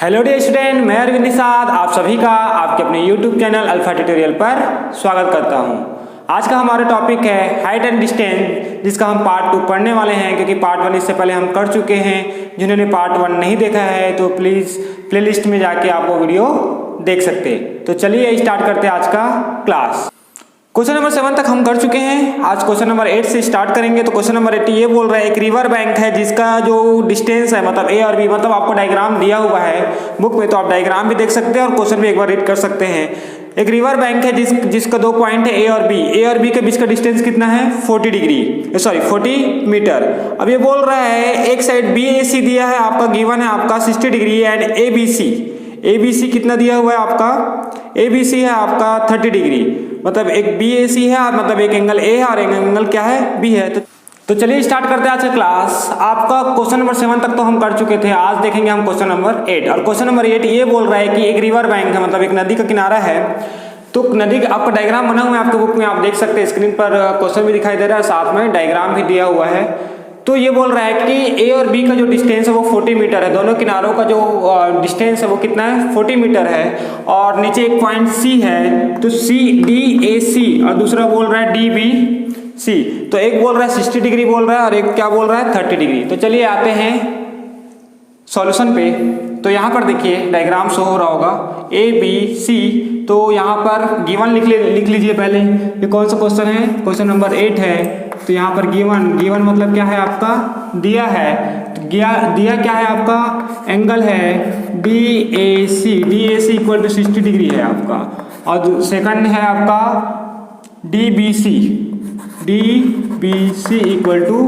Hello dear student, मैं अरविंद निषाद आप सभी का आपके अपने यूट्यूब चैनल अल्फा ट्यूटोरियल पर स्वागत करता हूं। आज का हमारा टॉपिक है हाइट एंड डिस्टेंस, जिसका हम पार्ट 2 पढ़ने वाले हैं, क्योंकि पार्ट 1 इससे पहले हम कर चुके हैं। जिन्होंने पार्ट 1 नहीं देखा है तो प्लीज़ प्लेलिस्ट में जाके आप वो वीडियो देख सकते हैं। तो चलिए स्टार्ट करते हैं आज का क्लास। क्वेश्चन नंबर 7 तक हम कर चुके हैं। आज क्वेश्चन नंबर 8 से स्टार्ट करेंगे। तो क्वेश्चन नंबर 8 ये बोल रहा है एक रिवर बैंक है जिसका जो डिस्टेंस है मतलब ए और बी, मतलब आपको डायग्राम दिया हुआ है बुक में, तो आप डायग्राम भी देख सकते हैं और क्वेश्चन भी एक बार रीड कर सकते हैं। एक रिवर बैंक है जिसका 2 पॉइंट है ए और बी के बीच का डिस्टेंस कितना है 40 मीटर। अब ये बोल रहा है एक साइड BAC दिया है आपका, गिवन है आपका 60 डिग्री एंड ABC कितना दिया हुआ है आपका, ABC है आपका 30 डिग्री, मतलब एक BAC है, मतलब एक एंगल A है और एक एंगल क्या है B है। तो चलिए स्टार्ट करते हैं आज का क्लास। आपका क्वेश्चन नंबर 7 तक तो हम कर चुके थे, आज देखेंगे हम क्वेश्चन नंबर 8। और क्वेश्चन नंबर 8 ये बोल रहा है कि एक रिवर बैंक है, मतलब एक नदी का किनारा है। तो नदी का आपका डायग्राम बना हुआ है आपके बुक में, आप देख सकते हैं। स्क्रीन पर क्वेश्चन भी दिखाई दे रहा है, साथ में डायग्राम भी दिया हुआ है। तो ये बोल रहा है कि ए और बी का जो डिस्टेंस है वो 40 मीटर है। दोनों किनारों का जो डिस्टेंस है वो कितना है 40 मीटर है। और नीचे एक पॉइंट C है, तो DAC और दूसरा बोल रहा है DBC। तो एक बोल रहा है 60 डिग्री बोल रहा है और एक क्या बोल रहा है 30 डिग्री। तो चलिए आते हैं सॉल्यूशन पे। तो यहाँ पर देखिए डायग्राम शो हो रहा होगा ABC। तो यहाँ पर गिवन लिख लीजिए पहले। ये कौन सा क्वेश्चन है, क्वेश्चन नंबर 8 है। तो यहाँ पर गिवन मतलब क्या है आपका दिया है, तो दिया क्या है आपका एंगल है DAC इक्वल टू 60 डिग्री है आपका। और सेकंड है आपका DBC इक्वल टू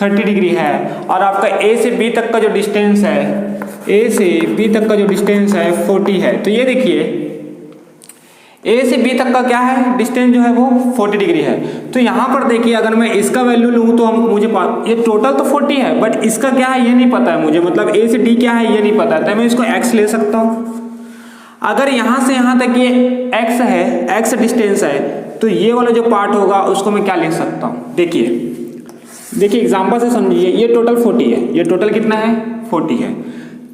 30 डिग्री है। और आपका A से B तक का जो डिस्टेंस है, A से B तक का जो डिस्टेंस है 40 है। तो ये देखिए A से B तक का क्या है डिस्टेंस जो है वो 40 डिग्री है। तो यहाँ पर देखिए अगर मैं इसका वैल्यू लूँ तो मुझे ये टोटल तो 40 है, बट इसका क्या है ये नहीं पता है मुझे, मतलब A से D क्या है ये नहीं पता है। तो मैं इसको x ले सकता हूँ। अगर यहाँ से यहाँ तक ये x है, x डिस्टेंस है, तो ये वाला जो पार्ट होगा उसको मैं क्या लिख सकता हूँ। देखिए एग्जाम्पल से समझिए, ये टोटल 40 है, ये टोटल कितना है 40 है।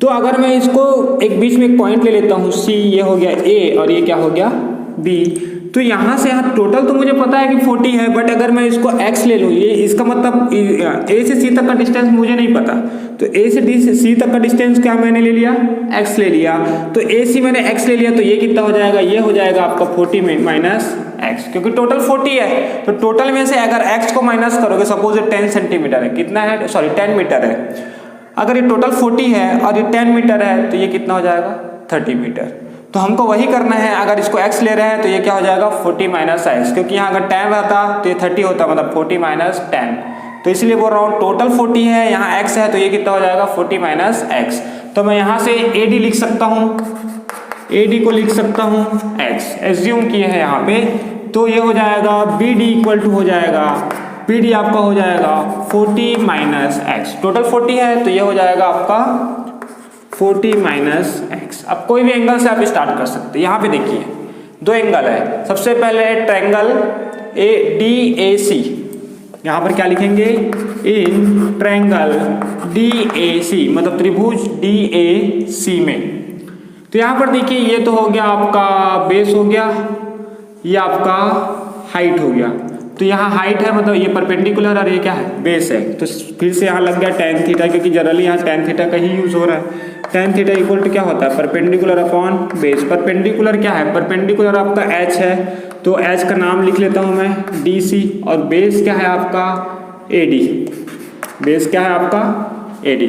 तो अगर मैं इसको एक बीच में एक पॉइंट ले लेता हूँ C, ये हो गया A और ये क्या हो गया B। तो यहाँ से यहाँ टोटल तो मुझे पता है कि 40 है, बट अगर मैं इसको x ले लूँ, ये इसका मतलब A से C तक का डिस्टेंस मुझे नहीं पता। तो A से D से C तक का डिस्टेंस क्या मैंने ले लिया x ले लिया। तो AC मैंने x ले लिया, तो ये कितना हो जाएगा, ये हो जाएगा आपका 40 में माइनस x, क्योंकि टोटल 40 है। तो टोटल में से अगर x को माइनस करोगे, सपोज 10 सेंटीमीटर है, कितना है 10 मीटर है। अगर ये टोटल 40 है और ये 10 मीटर है तो ये कितना हो जाएगा 30 मीटर। तो हमको वही करना है। अगर इसको x ले रहे हैं तो ये क्या हो जाएगा 40 माइनस x, क्योंकि यहाँ अगर 10 रहता तो ये 30 होता, मतलब 40 माइनस 10। तो इसलिए बोल रहा हूँ टोटल 40 है, यहाँ x है, तो ये कितना हो जाएगा 40 माइनस x। तो मैं यहाँ से AD लिख सकता हूँ, AD को लिख सकता हूँ x, एज्यूम किए हैं यहाँ पे। तो ये हो जाएगा BD इक्वल टू हो जाएगा, BD आपका हो जाएगा 40 माइनस x। टोटल 40 है तो ये हो जाएगा आपका 40 माइनस x। अब कोई भी एंगल से आप स्टार्ट कर सकते हैं। यहाँ पे देखिए 2 एंगल है। सबसे पहले ट्रायंगल DAC, यहाँ पर क्या लिखेंगे इन ट्रायंगल DAC, मतलब त्रिभुज DAC में। तो यहाँ पर देखिए ये तो हो गया आपका बेस हो गया, ये आपका हाइट हो गया। तो यहाँ हाइट है, मतलब ये परपेंडिकुलर और ये क्या है बेस है। तो फिर से यहाँ लग गया tan थीटा, क्योंकि जनरली यहाँ tan थीटा का ही यूज हो रहा है। tan थीटा इक्वल टू क्या होता है परपेंडिकुलर अपॉन बेस। परपेंडिकुलर क्या है, परपेंडिकुलर आपका h है, तो h का नाम लिख लेता हूँ मैं DC। और बेस क्या है आपका AD, बेस क्या है आपका AD।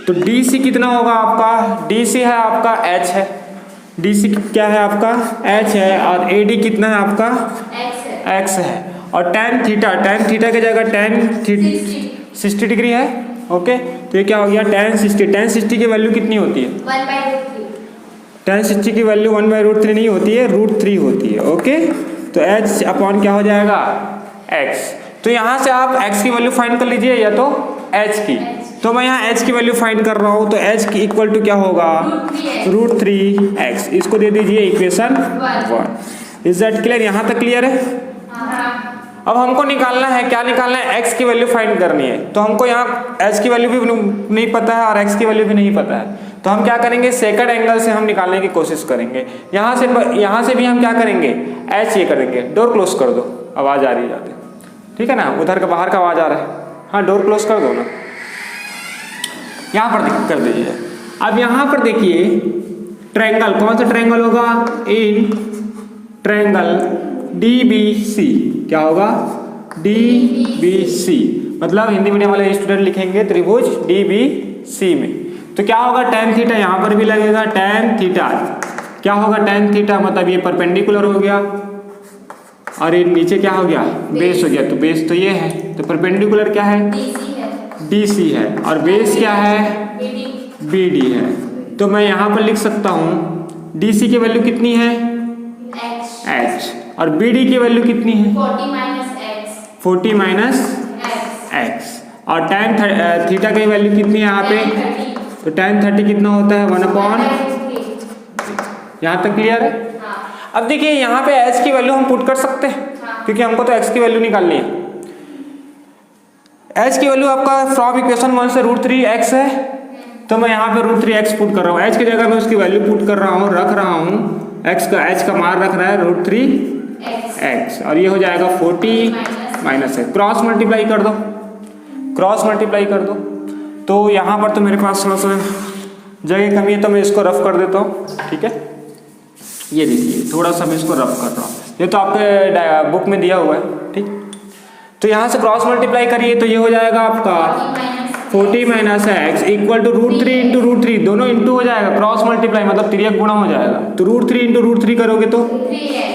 तो DC कितना होगा आपका, DC है आपका h है, DC क्या है आपका h है, और AD कितना है आपका x है। और tan थीटा की जगह tan 60 डिग्री है। ओके, तो ये क्या हो गया tan 60 की वैल्यू कितनी होती है 1/√3। tan 60 की वैल्यू 1/√3 नहीं होती है, √3 होती है। ओके, तो h अपॉन क्या हो जाएगा x। तो यहाँ से आप x की वैल्यू फाइंड कर लीजिए या तो h की। तो मैं यहाँ h की वैल्यू फाइंड कर रहा हूँ, तो h की इक्वल टू क्या होगा √3x। इसको दे दीजिए इक्वेशन 1। इज दैट क्लियर, यहाँ तक क्लियर है। अब हमको निकालना है, क्या निकालना है, x की वैल्यू फाइंड करनी है। तो हमको यहाँ h की वैल्यू भी नहीं पता है और x की वैल्यू भी नहीं पता है। तो हम क्या करेंगे, सेकंड एंगल से हम निकालने की कोशिश करेंगे। यहाँ से भी हम क्या करेंगे, एच ये करेंगे। डोर क्लोज कर दो, आवाज़ आ रही है ज़्यादा, ठीक है ना, उधर का बाहर का आवाज़ आ रहा है। हाँ डोर क्लोज कर दो ना, यहाँ पर कर दीजिए। अब यहाँ पर देखिए ट्रायंगल, कौन सा ट्रायंगल होगा, इन ट्रायंगल DBC, क्या होगा, DBC, मतलब हिंदी मीडियम वाले स्टूडेंट लिखेंगे त्रिभुज DBC में। तो क्या होगा, tan थीटा यहाँ पर भी लगेगा, tan थीटा क्या होगा, tan थीटा मतलब ये परपेंडिकुलर हो गया और ये नीचे क्या हो गया, बेस हो गया। तो बेस तो ये है, तो परपेंडिकुलर क्या है, DC है, और बेस क्या है, BD है। तो मैं यहाँ पर लिख सकता हूँ DC की वैल्यू कितनी है, H, और BD की वैल्यू कितनी है, 40 माइनस X, और tan थीटा की वैल्यू कितनी है यहाँ पे, तो tan 30 कितना होता है, 1/, यहाँ तक क्लियर है। अब देखिए यहाँ पे H की वैल्यू हम पुट कर सकते हैं, क्योंकि हमको तो X की वैल्यू निकालनी है। H की वैल्यू आपका फ्रॉम इक्वेशन 1 से √3x है, तो मैं यहाँ पे √3x पुट कर रहा हूँ। H की जगह मैं उसकी वैल्यू पुट कर रहा हूँ, रख रहा हूँ, H का मान रख रहा है √3x, और ये हो जाएगा 40 माइनस है। क्रॉस मल्टीप्लाई कर दो, क्रॉस मल्टीप्लाई कर दो। तो यहाँ पर तो मेरे पास थोड़ा सा जगह कमी है, तो मैं इसको रफ कर देता हूँ, ठीक है। ये देखिए थोड़ा सा मैं इसको रफ कर रहा हूँ, ये तो आपके बुक में दिया हुआ है, ठीक। तो यहाँ से क्रॉस मल्टीप्लाई करिए, तो ये हो जाएगा आपका 40 minus x equal to √3 into √3, दोनों इंटू हो जाएगा, क्रॉस मल्टीप्लाई मतलब तिर्यक गुणा हो जाएगा। तो √3 इंटू √3 करोगे तो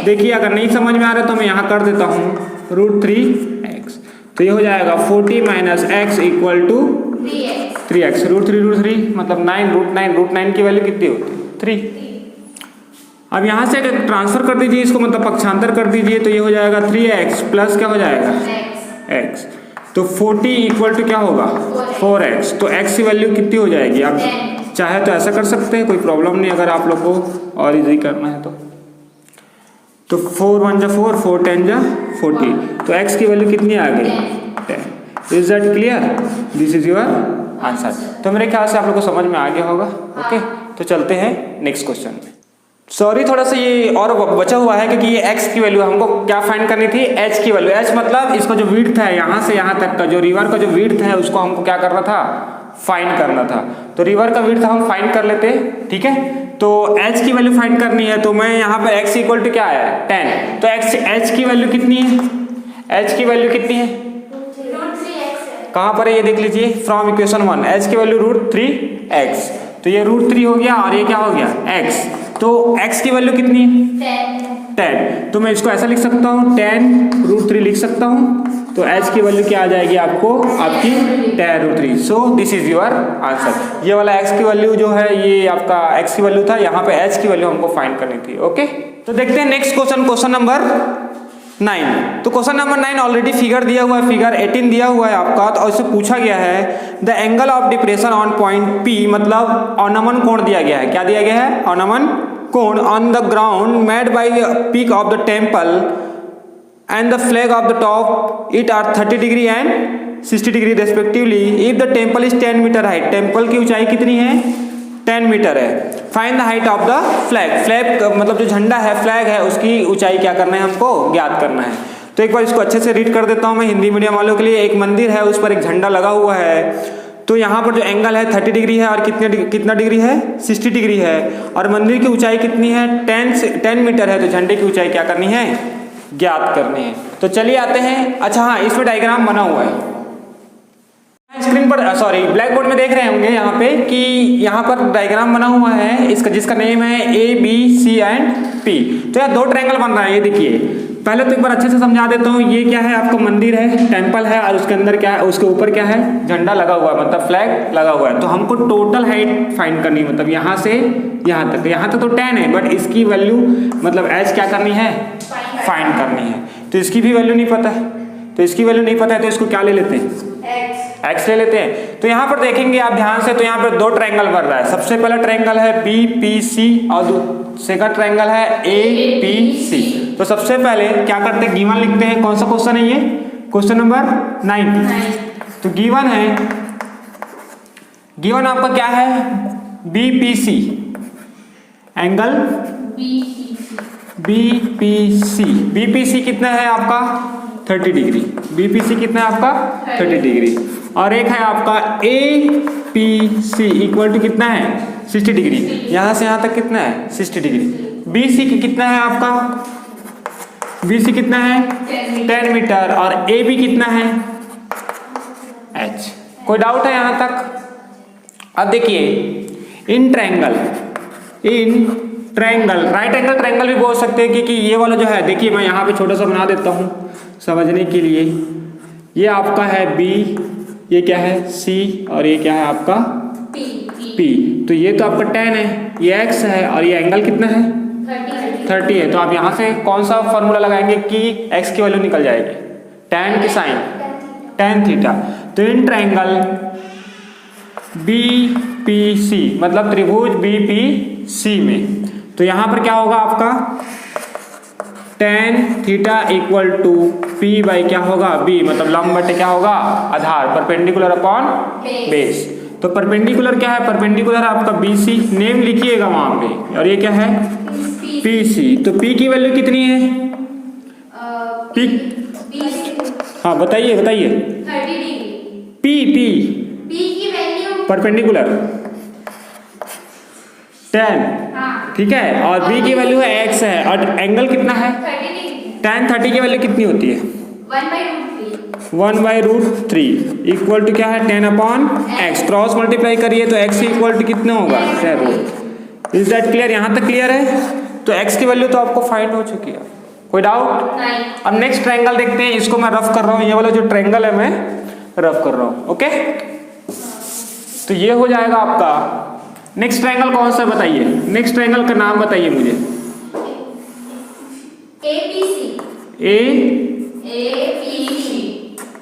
देखिए, अगर नहीं समझ में आ रहा है तो मैं यहाँ कर देता हूँ √3x, तो ये हो जाएगा 40 minus x equal to 3x, √3 मतलब 9, √9 की वैल्यू कितनी होती है, 3। अब यहाँ से अगर ट्रांसफर कर दीजिए इसको, मतलब पक्षांतर कर दीजिए, तो ये हो जाएगा 3x प्लस क्या हो जाएगा, x, तो 40 इक्वल टू क्या होगा, 4x। तो x की वैल्यू कितनी हो जाएगी, आप चाहे तो ऐसा कर सकते हैं, कोई प्रॉब्लम नहीं, अगर आप लोग को और इजी करना है तो 4 1 जा 4, 4 10 जा 40, तो x की वैल्यू कितनी आ गई, 10। Is that clear, this is your answer. तो मेरे ख्याल से आप लोग को समझ में आ गया होगा। ओके, तो चलते हैं नेक्स्ट क्वेश्चन में। सॉरी थोड़ा सा ये और बचा हुआ है, क्योंकि ये x की वैल्यू हमको क्या फाइंड करनी थी, h की वैल्यू। h मतलब इसका जो विड्थ है यहाँ से यहाँ तक का, जो रिवर का जो विड्थ है उसको हमको क्या करना था, फाइंड करना था। तो रिवर का विड्थ हम फाइंड कर लेते, ठीक है। तो h की वैल्यू फाइंड करनी है, तो मैं यहाँ पे x इक्वल टू क्या आया, 10, तो h की वैल्यू कितनी है, h की वैल्यू कितनी है, कहाँ पर है ये देख लीजिए, फ्रॉम इक्वेशन 1, h की वैल्यू √3x, तो ये √3 हो गया और ये क्या हो गया, x। तो x की वैल्यू कितनी है, 10, तो मैं इसको ऐसा लिख सकता हूँ 10 √3 लिख सकता हूँ। तो h की वैल्यू क्या आ जाएगी आपको, आपकी 10 √3। So this is your answer. ये वाला x की वैल्यू जो है ये आपका x की वैल्यू था, यहाँ पे h की वैल्यू हमको फाइंड करनी थी। ओके, तो देखते हैं नेक्स्ट क्वेश्चन, क्वेश्चन नंबर 9। तो क्वेश्चन नंबर 9 ऑलरेडी फिगर दिया हुआ है, फिगर 18 दिया हुआ है आपका, तो इससे पूछा गया है the angle of depression on point P, मतलब अनमन कोण दिया गया है। क्या दिया गया है, अनमन कोण on the ground made by the peak of the temple and the flag of the top it are 30 degree and 60 degree respectively if the temple is 10 meter height. Temple की ऊंचाई कितनी है, 10 मीटर है। Find the height of the flag, flag मतलब जो झंडा है, flag है, उसकी ऊंचाई क्या करना है, हमको ज्ञात करना है। तो एक बार इसको अच्छे से रीड कर देता हूँ मैं हिंदी मीडियम वालों के लिए। एक मंदिर है, उस पर एक झंडा लगा हुआ है, तो यहाँ पर जो एंगल है 30 डिग्री है और कितना डिग्री है, 60 डिग्री है, और मंदिर की ऊंचाई कितनी है, 10 मीटर है। तो झंडे की ऊंचाई क्या करनी है, ज्ञात करनी है। तो चलिए आते हैं। अच्छा हाँ, इसमें डायग्राम बना हुआ है स्क्रीन पर, सॉरी ब्लैक बोर्ड में देख रहे होंगे यहाँ पे कि यहाँ पर डायग्राम बना हुआ है इसका, जिसका नेम है ABC एंड P। तो यहाँ दो ट्रायंगल बन रहा है, ये देखिए। पहले तो एक बार अच्छे से समझा देता हूँ। ये क्या है, आपका मंदिर है, टेम्पल है, और उसके अंदर क्या है, उसके ऊपर क्या है, झंडा लगा हुआ है, मतलब फ्लैग लगा हुआ है। तो हमको टोटल हाइट फाइंड करनी है, मतलब यहाँ से यहाँ तक तो 10 है, बट इसकी वैल्यू मतलब h क्या करनी है, फाइंड करनी है। तो इसकी भी वैल्यू नहीं पता है, तो इसकी वैल्यू नहीं पता है, तो इसको क्या ले लेते हैं, x ले लेते हैं। तो यहाँ पर देखेंगे आप ध्यान से, तो यहाँ पर दो ट्रायंगल बन रहा है। सबसे पहला ट्रायंगल है BPC और सेकंड ट्रायंगल है APC। तो सबसे पहले क्या करते हैं, गिवन लिखते हैं। कौन सा क्वेश्चन है ये, क्वेश्चन नंबर 9। तो गिवन है, गिवन आपका क्या है, BPC, एंगल BPC कितना है आपका 30 डिग्री। BPC कितना है आपका 30 डिग्री। और एक है आपका APC इक्वल टू कितना है 60 डिग्री। यहाँ से यहाँ तक कितना है 60 डिग्री। BC कितना है आपका, BC कितना है 10 मीटर। और AB कितना है H। कोई डाउट है यहाँ तक? अब देखिए in triangle right angle triangle भी बोल सकते हैं, क्योंकि ये वाला जो है देखिए मैं यहाँ पे छोटा सा बना देता हूँ समझने के लिए। ये आपका है B, ये क्या है C और ये क्या है आपका P। तो ये तो आपका tan है, ये x है और ये एंगल कितना है 30 है। तो आप यहाँ से कौन सा फॉर्मूला लगाएंगे कि x की वैल्यू निकल जाएगी, tan की साइन tan थीटा। तो इन ट्रायंगल BPC मतलब त्रिभुज BPC में तो यहाँ पर क्या होगा आपका tan theta equal to P by क्या होगा B, मतलब लंब बटे क्या होगा आधार, परपेंडिकुलर अपॉन बेस। तो परपेंडिकुलर क्या है, परपेंडिकुलर आपका BC, नेम लिखिएगा वहां पे। और ये क्या है PC। तो P की वैल्यू कितनी है P? हाँ बताइए 30 डिग्री। P की वैल्यू परपेंडिकुलर 10, ठीक है। और B की वैल्यू है x है और एंगल कितना है 30 डिग्री। tan 30 की वैल्यू कितनी होती है 1/√3 इक्वल टू क्या है 10 अपॉन x। क्रॉस मल्टीप्लाई करिए तो x इक्वल टू कितना होगा 10। Is that clear? यहाँ तक क्लियर है? तो x की वैल्यू तो आपको फाइंड हो चुकी है, कोई डाउट? अब नेक्स्ट ट्रायंगल देखते हैं, इसको मैं रफ कर रहा हूँ, ये वाला जो ट्रायंगल है मैं रफ कर रहा हूँ। ओके तो ये हो जाएगा आपका। नेक्स्ट ट्रायंगल कौन सा बताइए, नेक्स्ट ट्रायंगल का नाम बताइए मुझे।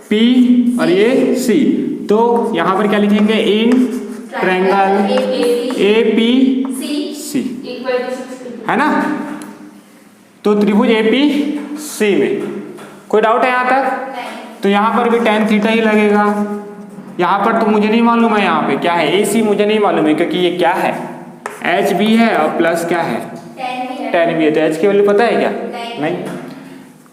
P और ये C। तो यहाँ पर क्या लिखेंगे इन ट्रायंगल APC है ना। तो त्रिभुज APC में कोई डाउट है यहाँ तक? तो यहाँ पर भी tan थीटा ही लगेगा। यहाँ पर तो मुझे नहीं मालूम है यहाँ पे क्या है, AC मुझे नहीं मालूम है क्योंकि ये क्या है H भी है और प्लस क्या है tan भी है। तो H की वैल्यू पता है क्या? नहीं।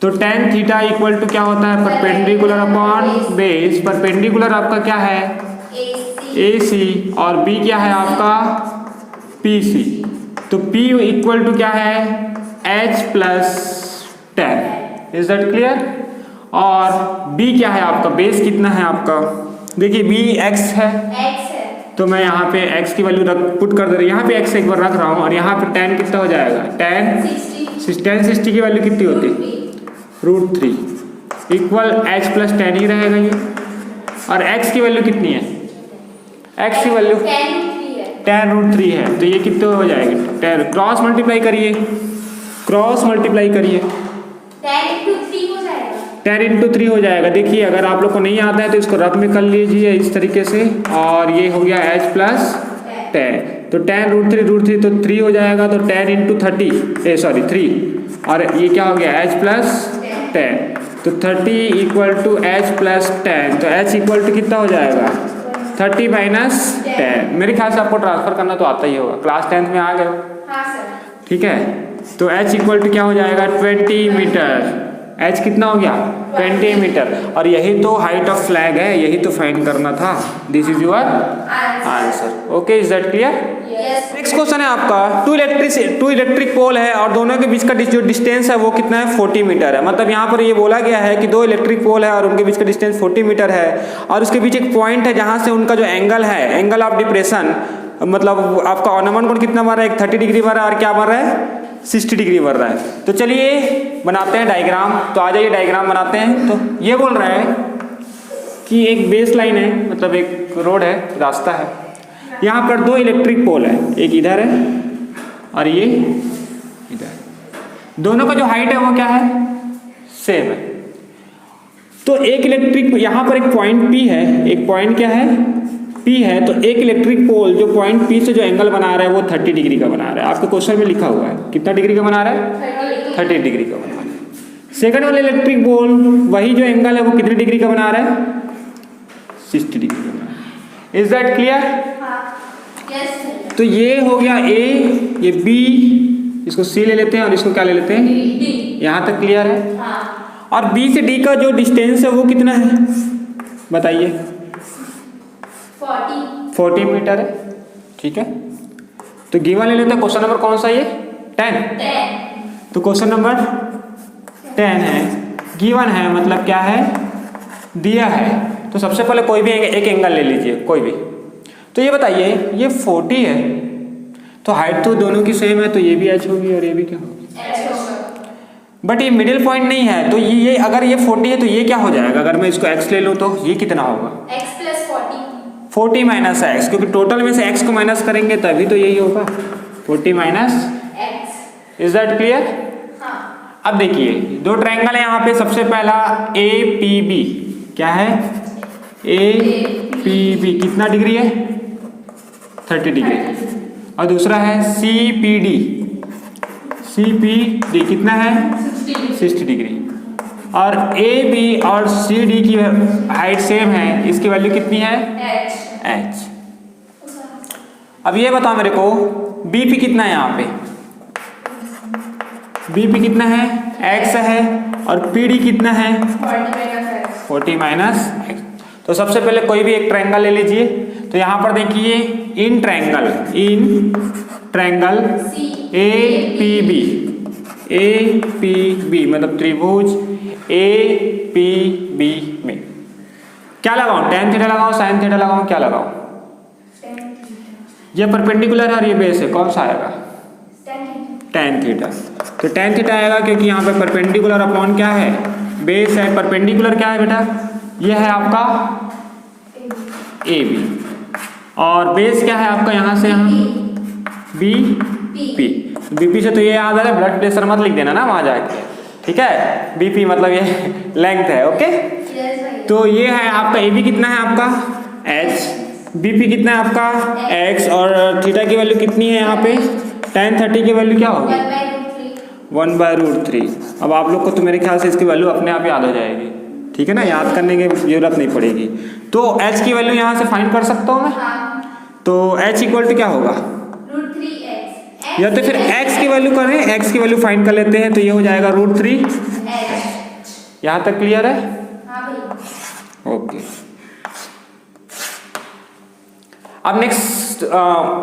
तो tan थीटा इक्वल टू क्या होता है परपेंडिकुलर अपॉन बेस। परपेंडिकुलर आपका क्या है AC और B क्या है आपका PC। तो P इक्वल टू क्या है H plus tan। Is that clear? और B क्या है आपका, बेस कितना है आपका, देखिए B x है तो मैं यहाँ पे x की वैल्यू पुट कर दे रहा हूँ, यहाँ पे x एक बार रख रहा हूँ और यहाँ पे tan कितना हो जाएगा tan 60 की वैल्यू कितनी होती √3 इक्वल h प्लस tan ही रहेगा ये। और x की वैल्यू कितनी है, x की वैल्यू tan √3 है। तो ये कितने हो जाएगी tan, क्रॉस मल्टीप्लाई करिए, क्रॉस मल्टीप्लाई करिए tan इंटू 3 हो जाएगा। देखिए अगर आप लोग को नहीं आता है तो इसको रफ में कर लीजिए इस तरीके से। और ये हो गया h प्लस tan। तो tan √3 तो 3 हो जाएगा। तो tan इंटू 3 और ये क्या हो गया h प्लस tan। तो 30 equal to h plus tan। तो h इक्वल टू कितना हो जाएगा 30 माइनस tan। मेरे ख्याल से आपको ट्रांसफर करना तो आता ही होगा, क्लास 10th में आ गए हो, ठीक है। तो h इक्वल टू क्या हो जाएगा 20 मीटर। h कितना हो गया 20 मीटर। और यही तो हाइट ऑफ फ्लैग है, यही तो फाइंड करना था। This is your answer. Okay is that clear? Next question है आपका टू इलेक्ट्रिक पोल है और दोनों के बीच का जो डिस्टेंस है वो कितना है 40 मीटर है। मतलब यहाँ पर ये बोला गया है कि 2 इलेक्ट्रिक पोल है और उनके बीच का डिस्टेंस 40 मीटर है और उसके बीच एक पॉइंट है जहाँ से उनका जो एंगल है, एंगल ऑफ डिप्रेशन, मतलब आपका ऑर्नामेंट कोण कितना बन रहा है, एक 30 डिग्री बन रहा है और क्या बन रहा है 60 डिग्री बढ़ रहा है। तो चलिए बनाते हैं डायग्राम। तो आ जाइए डायग्राम बनाते हैं। तो ये बोल रहा है कि एक बेस लाइन है, मतलब एक रोड है, रास्ता है, यहाँ पर 2 इलेक्ट्रिक पोल है, एक इधर है और ये इधर। दोनों का जो हाइट है वो क्या है सेम है। तो एक इलेक्ट्रिक, यहाँ पर एक पॉइंट P है, एक पॉइंट क्या है P है। तो एक इलेक्ट्रिक पोल जो पॉइंट P से जो एंगल बना रहा है वो 30 डिग्री का बना रहा है। आपके क्वेश्चन में लिखा हुआ है कितना डिग्री का बना रहा है 30 डिग्री का बना रहा है। सेकंड वाला इलेक्ट्रिक पोल वही जो एंगल है वो कितने डिग्री का बना रहा है 60 डिग्री का बना रहा है। Is that clear? तो ये हो गया ए, ये बी, इसको सी ले लेते हैं और इसको क्या ले लेते हैं, डी। यहाँ तक क्लियर है। हाँ। और बी से डी का जो डिस्टेंस है वो कितना है बताइए, 40 मीटर है। ठीक है, तो गिवन ले लेते हैं। क्वेश्चन नंबर कौन सा ये 10। तो क्वेश्चन नंबर 10 है, गिवन है मतलब क्या है, दिया है। तो सबसे पहले कोई भी एक एंगल ले लीजिए कोई भी। तो ये बताइए ये 40 है, तो हाइट तो दोनों की सेम है, तो ये भी h होगी और ये भी क्या होगी, बट ये मिडिल पॉइंट नहीं है। तो ये अगर ये 40 है तो ये क्या हो जाएगा, अगर मैं इसको x ले लूँ तो ये कितना होगा, x प्लस 40 माइनस एक्स, क्योंकि टोटल में से x को माइनस करेंगे तभी तो यही होगा 40 minus x। Is that clear. हाँ। अब देखिए दो ट्रायंगल है यहाँ पे, सबसे पहला APB क्या है, APB कितना डिग्री है 30 डिग्री, और दूसरा है CPD कितना है 60 डिग्री। और AB और CD की हाइट सेम है, इसकी वैल्यू कितनी है h। अब ये बताओ मेरे को BP कितना है, यहाँ पे BP कितना है x है, और PD कितना है 40 माइनस x। तो सबसे पहले कोई भी एक ट्रायंगल ले लीजिए। तो यहाँ पर देखिए इन ट्रायंगल APB मतलब त्रिभुज APB में क्या लगाऊं, tan थीटा लगाऊं, sin थीटा लगाऊं, क्या लगाऊं, ये परपेंडिकुलर है और ये बेस है, कौन सा आएगा tan थीटा। तो tan थीटा आएगा क्योंकि यहाँ पे परपेंडिकुलर अपॉन क्या है, बेस है। परपेंडिकुलर क्या है बेटा, ये है आपका AB, और बेस क्या है आपका यहाँ से यहाँ BP। BP से तो ये याद है, ब्लड प्रेशर मत लिख देना ना वहाँ जाके, ठीक है। BP मतलब ये लेंथ है, ओके। तो ये है आपका AB कितना है आपका h, BP कितना है आपका x, और थीटा की वैल्यू कितनी है यहाँ पे, tan 30 की वैल्यू क्या होगी 1/√3। अब आप लोग को तो मेरे ख्याल से इसकी वैल्यू अपने आप याद हो जाएगी, ठीक है ना, याद करने की जरूरत नहीं पड़ेगी। तो h की वैल्यू यहाँ से फाइंड कर सकता हूँ मैं। तो h इक्वल टू क्या होगा, या तो फिर x की वैल्यू करें, x की वैल्यू फाइंड कर लेते हैं, तो ये हो जाएगा √3। यहाँ तक क्लियर है, ओके। अब नेक्स्ट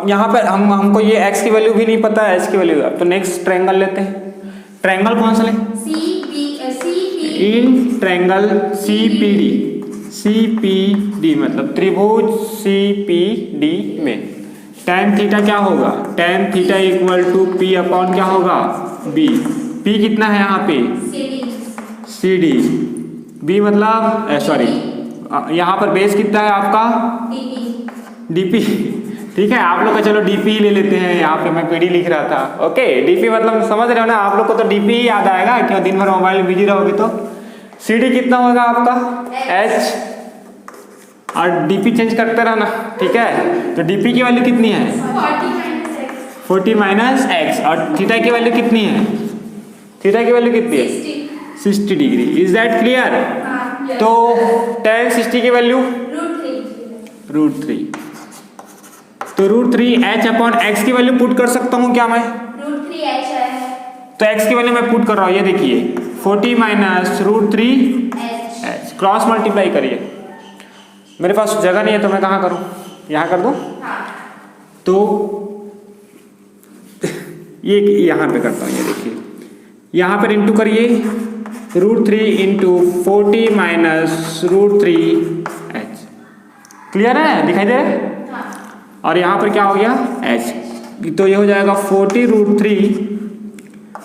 यहाँ पर हमको ये x की वैल्यू भी नहीं पता है, h की वैल्यू, तो नेक्स्ट ट्रायंगल लेते हैं। ट्रायंगल कौन सा लें, इन ट्रायंगल CPD मतलब त्रिभुज CPD में tan थीटा क्या होगा, tan theta equal to P upon क्या होगा B। P कितना है यहाँ पे CD, B मतलब सॉरी यहाँ पर बेस कितना है आपका DP, ठीक है। आप लोग का चलो DP ही ले लेते हैं, यहाँ पे मैं PD लिख रहा था, ओके। DP मतलब समझ रहे हो ना, आप लोग को तो DP ही याद आएगा, क्यों दिन भर मोबाइल बिजी रहोगे। तो CD कितना होगा आपका H, और DP चेंज करते रहना, ठीक है। तो DP की वैल्यू कितनी है 40 माइनस x, और थीटा की वैल्यू कितनी है, थीटा की वैल्यू कितनी है 60 डिग्री। Is that clear. तो tan 60 की वैल्यू √3। तो √3 h अपॉन x की वैल्यू पुट कर सकता हूँ क्या मैं, √3h है, तो x की वैल्यू मैं पुट कर रहा हूँ, ये देखिए 40 माइनस √3h, क्रॉस मल्टीप्लाई करिए। मेरे पास जगह नहीं है तो मैं कहाँ करूँ, यहाँ कर दूँ। तो ये यहाँ पे करता हूँ, ये देखिए यहाँ पर इंटू करिए √3 इंटू 40 माइनस √3h। क्लियर है, दिखाई दे रहा है। और यहाँ पर क्या हो गया h, तो ये हो जाएगा 40 √3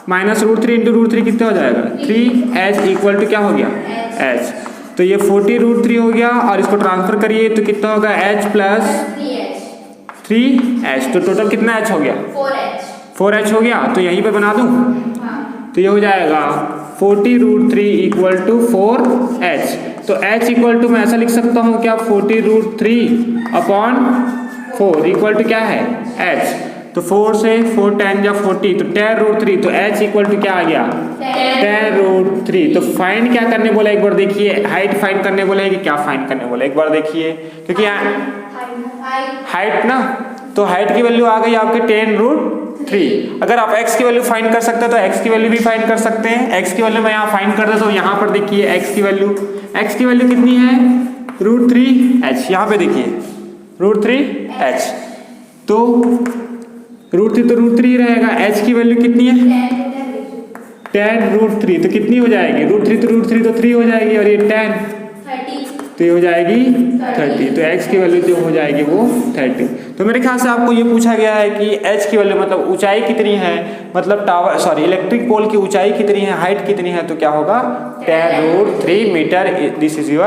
माइनस √3 इंटू √3 कितना हो जाएगा 3h इक्वल टू क्या हो गया h। तो ये 40 √3 हो गया, और इसको ट्रांसफर करिए तो कितना होगा h प्लस 3h। तो टोटल कितना h हो गया 4h हो गया। तो यहीं पे बना दूं, तो ये हो जाएगा 40 √3 इक्वल टू 4h। तो h इक्वल टू मैं ऐसा लिख सकता हूँ क्या 40 √3 अपॉन 4 इक्वल टू क्या है h। तो 4 से 4 10 या 40, तो 10 √3, तो h इक्वल टू क्या आ गया 10 √3। तो फाइंड क्या करने बोला एक बार देखिए, हाइट फाइंड करने बोला है कि क्या फाइंड करने बोला एक बार देखिए, क्योंकि हाइट ना, तो हाइट की वैल्यू आ गई आपके 10√3। अगर आप x की वैल्यू फाइंड कर सकते हैं तो x की वैल्यू भी फाइंड कर सकते हैं। x की वैल्यू मैं यहाँ फाइंड कर देता हूँ। यहाँ पर देखिए x की वैल्यू कितनी है, √3h। यहाँ पे देखिए √3h, तो √3 तो √3 रहेगा। h की वैल्यू कितनी है, 10√3, तो कितनी हो जाएगी, √3 तो 3 हो जाएगी, और ये 10 तो ये हो जाएगी 30। तो x की वैल्यू जो हो जाएगी वो 30। तो मेरे ख्याल से आपको ये पूछा गया है कि h की वैल्यू मतलब ऊंचाई कितनी है, मतलब इलेक्ट्रिक पोल की ऊंचाई कितनी है, हाइट कितनी है, तो क्या होगा 10√3 meter. This is your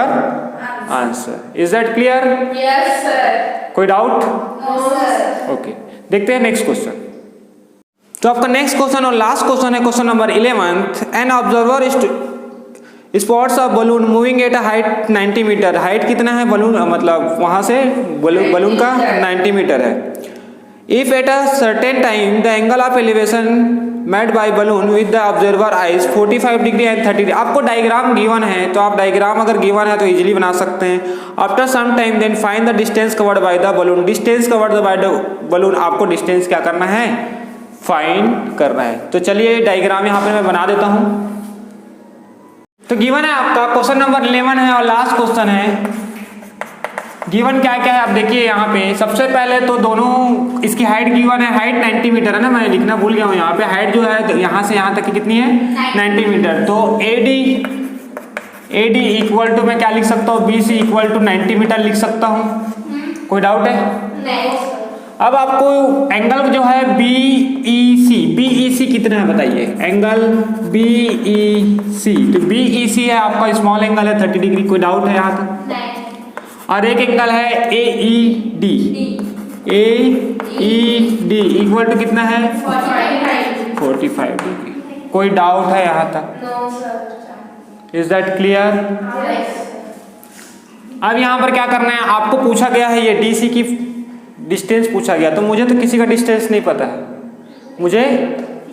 answer. Is that clear? Yes sir. कोई डाउट? No sir. ओके, देखते हैं नेक्स्ट क्वेश्चन। तो आपका नेक्स्ट क्वेश्चन और लास्ट क्वेश्चन है question number 11। An observer spots of balloon moving at height 90 meter. Height कितना है balloon, मतलब वहां से बलून का 90 मीटर है। If at a certain time the angle of elevation made by balloon with the observer eyes 45 degree and 30। आपको diagram given है, तो आप डायग्राम अगर गिवन है तो इजीली बना सकते हैं। After some time then find the distance covered by the balloon. Distance covered by the balloon, आपको डिस्टेंस क्या करना है, फाइंड करना है। तो चलिए डायग्राम यहाँ पे मैं बना देता हूँ। तो गिवन है आपका क्वेश्चन नंबर 11 है और लास्ट क्वेश्चन है। गिवन क्या क्या है आप देखिए यहाँ पे। सबसे पहले तो दोनों इसकी हाइट गिवन है, हाइट 90 मीटर है ना, मैं लिखना भूल गया हूँ यहाँ पे। हाइट जो है तो यहाँ से यहाँ तक की कितनी है, 90 मीटर। तो AD इक्वल टू मैं क्या लिख सकता हूँ, BC इक्वल टू 90 मीटर लिख सकता हूँ। कोई डाउट है? नहीं। अब आपको एंगल जो है BEC कितना है बताइए, एंगल BEC। तो BEC है आपका स्मॉल एंगल है 30 डिग्री। कोई डाउट है यहाँ तक? नहीं। और एक एंगल है AED इक्वल टू कितना है, 45 डिग्री। कोई डाउट है यहाँ तक? No sir. Is that clear? अब यहाँ पर क्या करना है, आपको पूछा गया है ये DC की डिस्टेंस पूछा गया। तो मुझे तो किसी का डिस्टेंस नहीं पता है, मुझे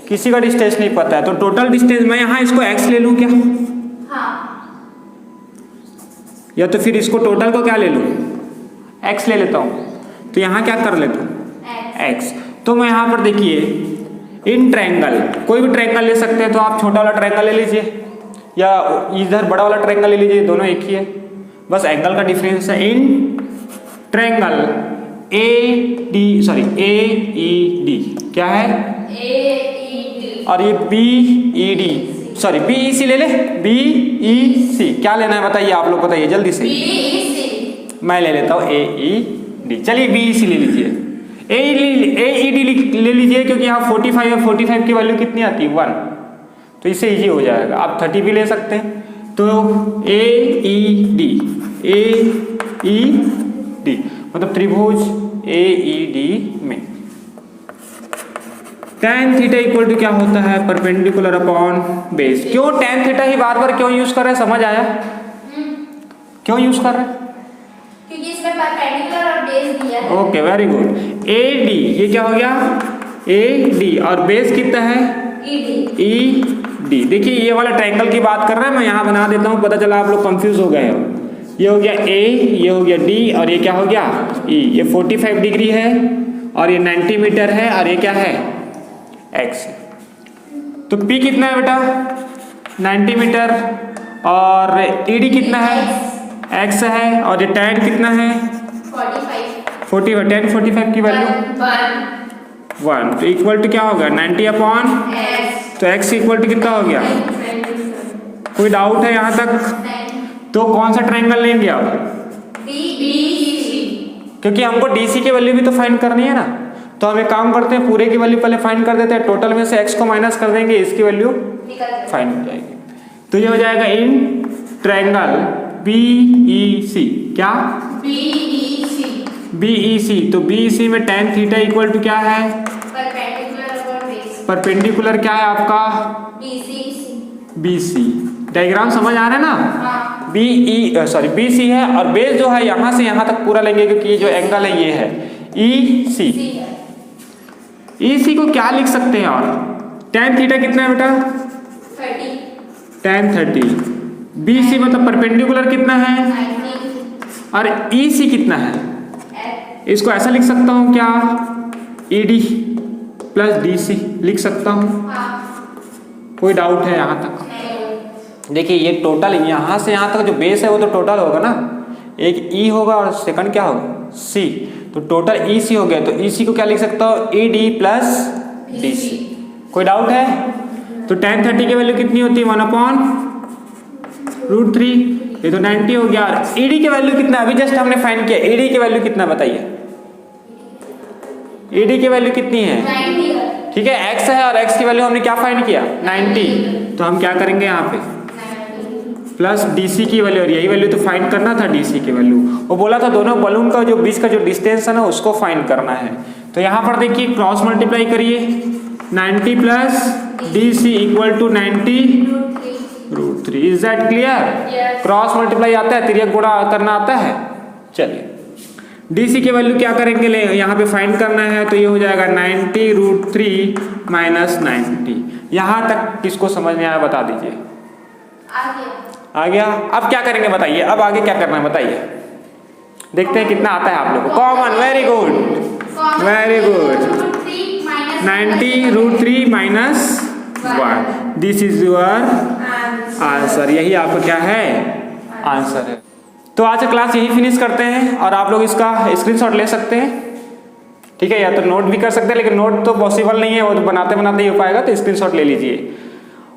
किसी का डिस्टेंस नहीं पता है। तो टोटल डिस्टेंस मैं यहाँ इसको x ले लूँ क्या, हाँ। या तो फिर इसको टोटल को क्या ले लूँ, x ले लेता हूँ। तो यहाँ क्या कर लेता हूँ, x। तो मैं यहाँ पर देखिए इन ट्रायंगल, कोई भी ट्रायंगल ले सकते हैं। तो आप छोटा वाला ट्रायंगल ले लीजिए या इधर बड़ा वाला ट्रायंगल ले लीजिए, दोनों एक ही है, बस एंगल का डिफरेंस है। इन ट्रायंगल AED क्या है, AED। और ये BEC ले ले, BEC क्या लेना है बताइए, आप लोग बताइए जल्दी से। BEC। मैं ले लेता हूँ AED। चलिए BEC ले लीजिए, AED ले लीजिए, क्योंकि यहाँ 45 है, 45 की वैल्यू कितनी आती है 1, तो इससे इजी हो जाएगा। आप 30 भी ले सकते हैं। तो AED मतलब त्रिभुज AED में tan थीटा इक्वल टू क्या होता है, परपेंडिकुलर अपॉन बेस। क्यों tan थीटा ही बार बार क्यों यूज कर रहे हैं, समझ आया क्यों यूज कर रहे हैं? क्योंकि इसमें परपेंडिकुलर और बेस दिया है। Okay, very good. AD ये क्या हो गया, AD, और बेस कितना है ED। देखिए ये वाला ट्रायंगल की बात कर रहे हैं, मैं यहाँ बना देता हूँ, पता चला आप लोग कंफ्यूज हो गए हो। ये हो गया A, ये हो गया D, और ये क्या हो गया E। ये 45 डिग्री है और ये 90 मीटर है, और ये क्या है X। तो P कितना है बेटा, 90 मीटर, और ED कितना है, X है, और ये tan कितना है 45। tan 45 की वैल्यू 1, तो इक्वल टू क्या होगा 90 अपॉन, तो X इक्वल टू कितना हो गया। कोई डाउट है यहाँ तक? तो कौन सा ट्रायंगल लेंगे आप, क्योंकि हमको DC की वैल्यू भी तो फाइंड करनी है ना। तो हम एक काम करते हैं, पूरे की वैल्यू पहले फाइंड कर देते हैं, टोटल में से x को माइनस कर देंगे, इसकी वैल्यू फाइंड हो जाएगी। तो ये हो जाएगा इन ट्रायंगल BEC क्या, BEC। तो BEC में tan थीटा इक्वल टू क्या है, परपेंडिकुलर क्या है आपका BC। डायग्राम समझ आ रहा है ना। BC है, और बेस जो है यहाँ से यहाँ तक पूरा लेंगे, क्योंकि ये जो एंगल है ये है EC। EC को क्या लिख सकते हैं, और tan थीटा कितना है बेटा 30। tan 30। BC मतलब परपेंडिकुलर कितना है, और EC कितना है, इसको ऐसा लिख सकता हूँ क्या, ED प्लस DC लिख सकता हूँ। हाँ। कोई डाउट है यहाँ तक? नहीं। देखिए ये टोटल यहाँ से यहाँ तक जो बेस है वो तो टोटल होगा ना, एक E होगा और सेकंड क्या होगा C, तो टोटल EC हो गया। तो EC को क्या लिख सकता हूँ ED प्लस DC। कोई डाउट है? तो tan 30 की वैल्यू कितनी होती है 1/√3, ये तो 90 हो गया। और ED की वैल्यू कितना अभी जस्ट हमने फाइंड किया, ED की वैल्यू कितना बताइए, ED की वैल्यू कितनी है? 90। ठीक है, x है और x की वैल्यू हमने क्या फाइंड किया 90, तो हम क्या करेंगे यहाँ पे प्लस DC की वैल्यू, और यही वैल्यू तो फाइंड करना था DC की वैल्यू। वो बोला था दोनों बलून का जो बीच का जो डिस्टेंस है ना उसको फाइंड करना है। तो यहाँ पर देखिए क्रॉस मल्टीप्लाई करिए, 90 plus DC equal to 90√3। Is that clear? Cross multiply आता है, तिर्यक गुणा करना आता है। चलिए DC की वैल्यू क्या करेंगे, ले यहाँ पे फाइंड करना है, तो ये हो जाएगा 90√3 माइनस 90। यहाँ तक किसको समझ में आया बता दीजिए। आ गया? अब क्या करेंगे बताइए, अब आगे क्या करना है बताइए, देखते हैं कितना आता है आप लोग को। Common, very good very good, 90√3 minus 1, this is your answer. यही आपका क्या है आंसर है। तो आज का क्लास यही फिनिश करते हैं, और आप लोग इसका स्क्रीनशॉट ले सकते हैं, ठीक है, या तो नोट भी कर सकते हैं, लेकिन नोट तो पॉसिबल नहीं है, वो तो बनाते बनाते ही हो पाएगा, तो स्क्रीनशॉट ले लीजिए।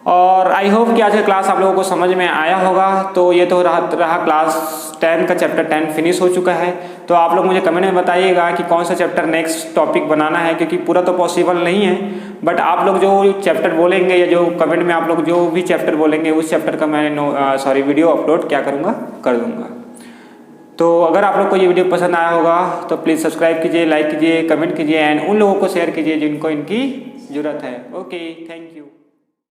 और आई होप कि आज का क्लास आप लोगों को समझ में आया होगा। तो ये तो रहा क्लास 10 का चैप्टर 10 फिनिश हो चुका है। तो आप लोग मुझे कमेंट में बताइएगा कि कौन सा चैप्टर नेक्स्ट टॉपिक बनाना है, क्योंकि पूरा तो पॉसिबल नहीं है, बट आप लोग जो चैप्टर बोलेंगे या जो कमेंट में आप लोग जो भी चैप्टर बोलेंगे उस चैप्टर का मैं वीडियो अपलोड क्या करूँगा, कर दूँगा। तो अगर आप लोग को ये वीडियो पसंद आया होगा तो प्लीज़ सब्सक्राइब कीजिए, लाइक कीजिए, कमेंट कीजिए, एंड उन लोगों को शेयर कीजिए जिनको इनकी ज़रूरत है। Okay, thank you.